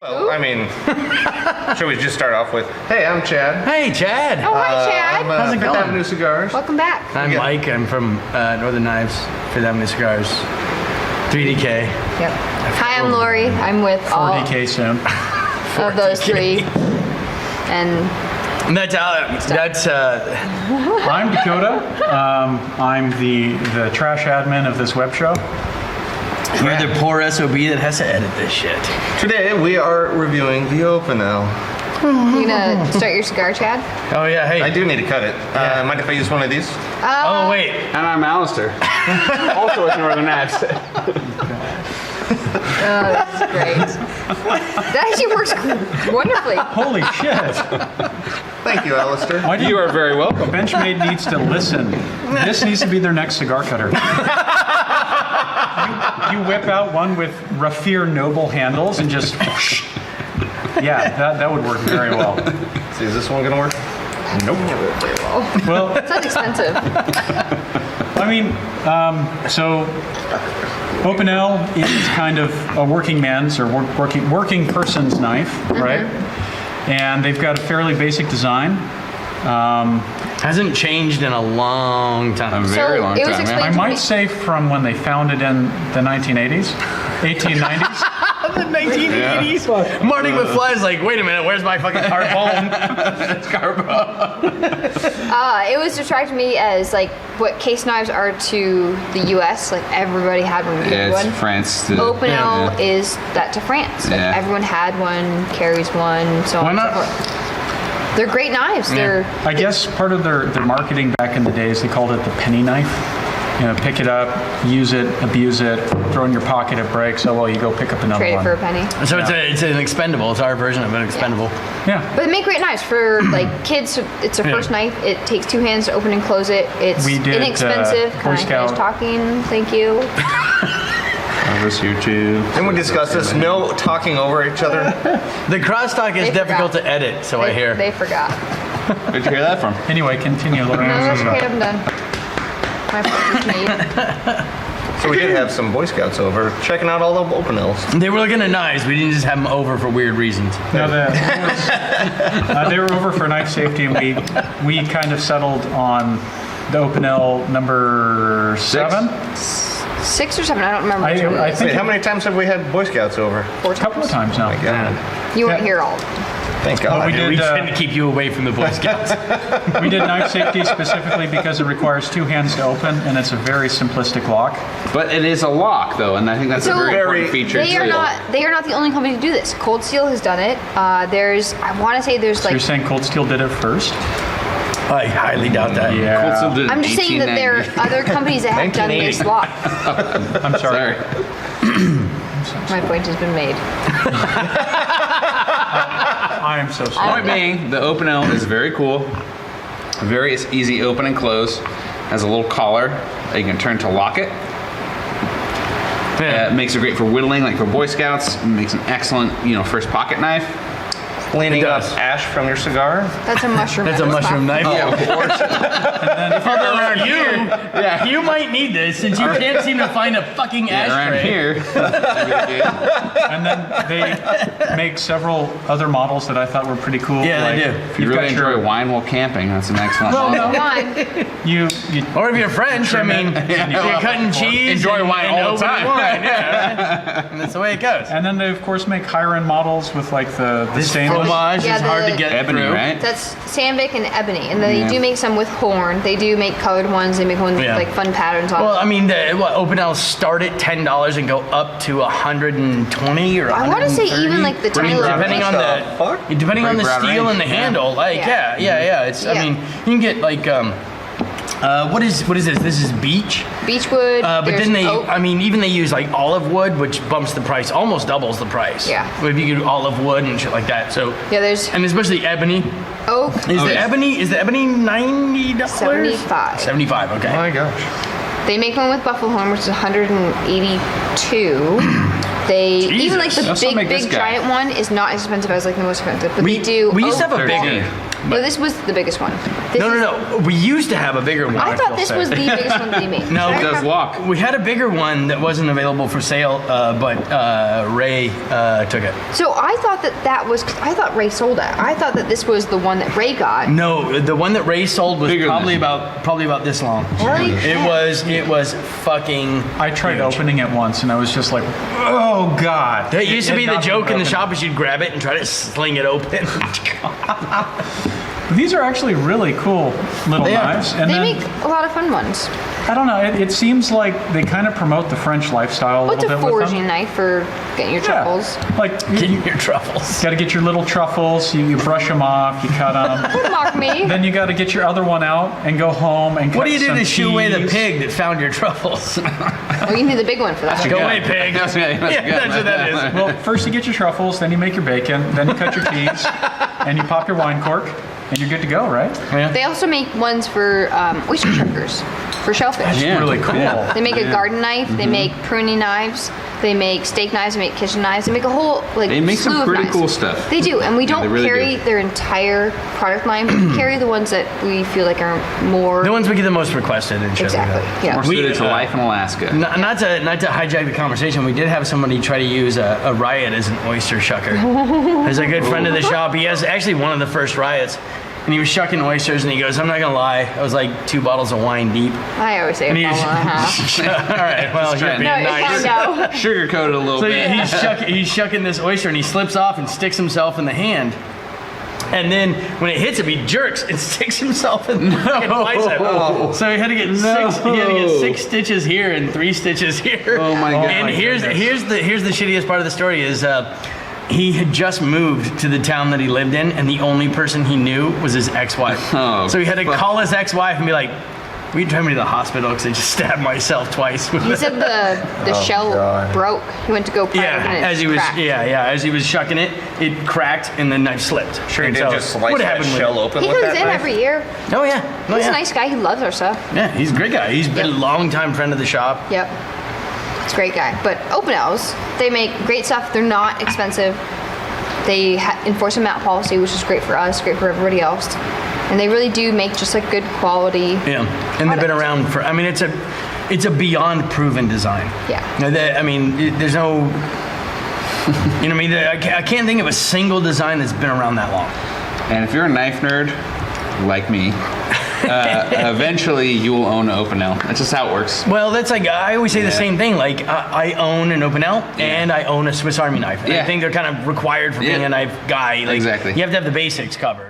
Well, I mean, should we just start off with, hey, I'm Chad. Hey, Chad. Oh, hi, Chad. How's it Fifth going? Avenue Cigars. Welcome back. I'm Mike. I'm from Northern Knives, Fifth Avenue Cigars, 3DK. Yep. Hi, I'm Lori. I'm with all 4DK soon. of those three. And That's I'm Dakota. I'm the trash admin of this web show. you're the poor SOB that has to edit this shit. Today we are reviewing the Opinel. you gonna start your cigar, Chad? Oh yeah, hey. I do need to cut it. Mind if I use one of these? Oh wait. And I'm Alistair, also with Northern Knives. Oh, this is great. That actually works wonderfully. Holy shit! Thank you, Alistair. Why do You are very welcome. Benchmade needs to listen. This needs to be their next cigar cutter. You whip out one with Raffir Noble handles and just whoosh. Yeah, that would work very well. See, is this one gonna work? Nope. Well, It's not expensive. I mean, so Opinel is kind of a working man's or working person's knife, right? And they've got a fairly basic design. Hasn't changed in a long time. Very long it was time, yeah. explained I to might me. say from when they found it in the 1880s. The 1980s. Marty McFly's like, wait a minute, where's my fucking carbone? It was described to me as like what case knives are to the U.S. Like everybody had one. Yeah, one. it's France. Opinel is that to France. Like Yeah. everyone had one, carries one, so Why on and not? so forth. They're great knives. They're I guess part of their marketing back in the days, they called it the penny knife. You know, pick it up, use it, abuse it, throw it in your pocket, it breaks. Oh well, you go pick up another traded one. for a penny. So it's an expendable. It's our version of an expendable. Yeah. But they make great knives for like kids. It's their first knife. It takes two hands to open and close it. It's We did, inexpensive. Boy Can I finish Scout. talking? Thank you. I was here too. Didn't we discuss this? No talking over each other. The crosstalk is They difficult forgot. to edit, so I hear. They forgot. Where'd you hear that from? Anyway, continue, Lauren. No, it's okay. I'm done. My point is made. So we did have some Boy Scouts over checking out all the Opinels. They were looking at knives. We didn't just have them over for weird reasons. No, they were over for knife safety, and we kind of settled on the Opinel number 7. 6 or 7. I don't remember. Which one it I is. think Wait, how many times have we had Boy Scouts over? a couple of times now. God. You weren't Yeah. here all. Thank Well, God. we did. We tend to keep you away from the Boy Scouts. We did knife safety specifically because it requires 2 hands to open, and it's a very simplistic lock. But it is a lock, though, and I think that's a So, very important very- feature. They are too. not the only company to do this. Cold Steel has done it. I want to say there's So you're like. saying Cold Steel did it first? I highly doubt that. Cold Yeah. Steel did it in I'm just saying that there are 1890. other companies that have done this 1980. lock. I'm sorry. Sorry. My point has been made. I am so sorry. Point being, the Opinel is very cool. Very easy open and close. Has a little collar that you can turn to lock it. It makes it great for whittling, like for Boy Scouts. It makes an excellent, first pocket knife. Cleaning It up does. ash from your cigar. That's a mushroom. That's a mushroom knife. Yeah, of course. If you're around you, you might need this since you can't seem to find a fucking Around ashtray. here. And then they make several other models that I thought were pretty cool. Yeah, they do. If you You've really got your- enjoy wine while camping, that's an excellent Well, model. Come on. You Or if you're French, I mean, you're cutting cheese. Enjoy and- wine and all the opening time. wine, yeah. And that's the way it goes. and then they of course make higher end models with like the This stainless. fromage Yeah, is hard to the- get Ebony, through. right? That's Sandvik and Ebony, and they Yeah. do make some with horn. They do make colored ones. They make ones Yeah. with like fun patterns on. Well, them. I mean, Opinels start at $10 and go up to 120 or I want to say 130. even like the tiny little. depending on What the the fuck? depending on the Pretty broad steel range, and the yeah. handle. Like Yeah. yeah. It's I Yeah. mean, you can get like what is this? This is beech. Beechwood. But there's then oak. even they use like olive wood, which bumps the price, almost doubles the price. Yeah. If you do olive wood and shit like that. So Yeah, there's and especially ebony. oak. Is the ebony $90? 75. 75. Okay. Oh my gosh. They make one with buffalo horn, which is 182. They even like the That's what make this big guy. giant one is not as expensive as like the most expensive. But they do. We used to have a 13. bigger. No, this was the biggest one. This is- No. We used to have a bigger one. I thought feel this safe. was the biggest one they made. No, I It does remember- lock. We had a bigger one that wasn't available for sale, but Ray took it. So I thought that was. I thought Ray sold it. I thought that this was the one that Ray got. No, the one that Ray sold was Bigger than probably this. about this long. Really? It was fucking. I tried huge. opening it once, and I was just like, "Oh God!" That used to be the Nothing joke in the broken. shop is you'd grab it and try to sling it open. These are actually really cool little They are. knives, and They then make a lot of fun ones. I don't know. It seems like they kind of promote the French lifestyle a What's little a bit with foraging them. knife for getting your truffles? Yeah. Like you Your truffles. got to get your little truffles. You brush them off. You cut them. Don't mock me. Then you got to get your other one out and go home and cut What do you do some to shoo away the cheese. pig that found your truffles? Well, you need the big one for that. Go away, pig. That's good. That's Yeah, good. that's what that is. Well, first you get your truffles, then you make your bacon, then you cut your cheese, and you pop your wine cork, and you're good to go, right? They also make ones for oyster shuckers, for shellfish. Yeah. Really cool. Yeah. They make a garden knife. They make pruning knives. They make steak knives. They make kitchen knives. They make a whole like They make slew some of pretty knives. cool stuff. They do, and we don't they really carry do. their entire product line. But we carry the ones that we feel like are more The ones we get the most requested and shit exactly. like that. Yeah. More suited to life in Alaska. Not to hijack the conversation, we did have somebody try to use a riot as an oyster shucker. There's a good friend of the shop. He has actually one of the first riots. And he was shucking oysters, and he goes, "I'm not gonna lie, I was like 2 bottles of wine deep." I always say a And bottle he's and a half. all right. Well, Just you're trying being to- nice. I know. Sugar coated a little So bit. he's shucking this oyster, and he slips off and sticks himself in the hand. And then when it hits him, he jerks and sticks himself in the fucking bicep. So he had to get six stitches here and 3 stitches here. Oh my God. And here's the shittiest part of the story is he had just moved to the town that he lived in, and the only person he knew was his ex-wife. Oh, So he had to fuck. call his ex-wife and be like, "Will you drive me to the hospital because I just stabbed myself twice." He said the shell God. broke. He went to go pry it open and it as he was cracked. as he was shucking it, it cracked and the knife slipped. Sure, you And didn't so just slice what that happened with shell it? open He with comes that in knife? every year. Oh yeah, oh, He's yeah. a nice guy. He loves our stuff. Yeah, he's a great guy. He's been a Yep. long-time friend of the shop. Yep. It's a great guy. But Opinels, they make great stuff. They're not expensive. They enforce a MAP policy, which is great for us, great for everybody else. And they really do make just like good quality. Yeah, and they've been product. around for. I mean, it's a beyond proven design. Yeah. Now, I mean, there's no. You know what I mean? I can't think of a single design that's been around that long. And if you're a knife nerd, like me, eventually you will own an Opinel. That's just how it works. Well, that's like I always say the Yeah. same thing. Like I own an Opinel and I own a Swiss Army knife. And I Yeah. think they're kind of required for being Yeah. a knife guy. Like, Exactly. You have to have the basics covered.